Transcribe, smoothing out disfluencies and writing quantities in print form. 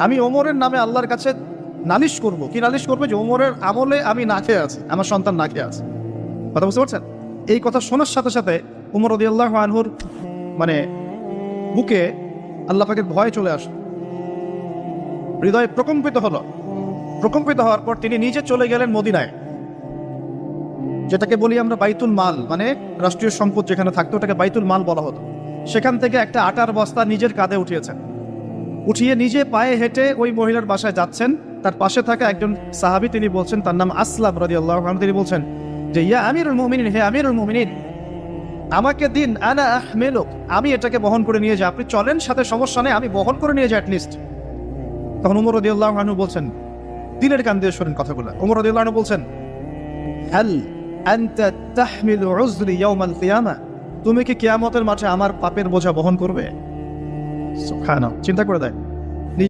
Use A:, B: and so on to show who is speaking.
A: আমি ওমরের নামে আল্লাহর কাছে নালিশ করব। কি নালিশ করবে? যে ওমরের আমলে আমি না খেয়ে আছি, আমার সন্তান না খেয়ে আছে। কথা বুঝতে পারছেন? এই কথা শোনার সাথে সাথে উমর রাদিয়াল্লাহু আনহুর মানে বুকে আল্লাহ পাকের ভয় চলে আসে, হৃদয় প্রকম্পিত হলো। প্রকম্পিত হওয়ার পর তিনি নিজে চলে গেলেন মদিনায়, যেটাকে বলি আমরা বাইতুল মাল, মানে রাষ্ট্রীয় সম্পদ যেখানে থাকতো ওটাকে বাইতুল মাল বলা হতো। সেখান থেকে একটা আটার বস্তা নিজের কাঁধে উঠিয়েছেন, উঠিয়ে নিজে পায়ে হেঁটে ওই মহিলার বাসায় যাচ্ছেন। তার পাশে থাকা একজন সাহাবী, তিনি বলছেন, তার নাম আসলাম রাদিয়াল্লাহু আনহু, তিনি বলছেন যে ইয়া আমিরুল মুমিনিন, হে আমিরুল মুমিনিন, আমাকে দিন, আনা আহমেলুক, আমি এটাকে বহন করে নিয়ে যাই। আপনি চলেন, সাথে সমস্যা নেই, আমি বহন করে নিয়ে যাই অ্যাটলিস্ট। তখন ওমর রাদিয়াল্লাহু আনহু বলছেন, দিলের কান দিয়ে শোনেন কথাগুলো, ওমর রাদিয়াল্লাহু আনহু বলছেন, হাল আনতা তাহমিলু উযরি ইয়াউমাল কিয়ামা, তুমি কি কিয়ামতের মাঠে আমার পাপের বোঝা বহন করবে? সুবহানাল্লাহ, চিন্তা করে দেয়।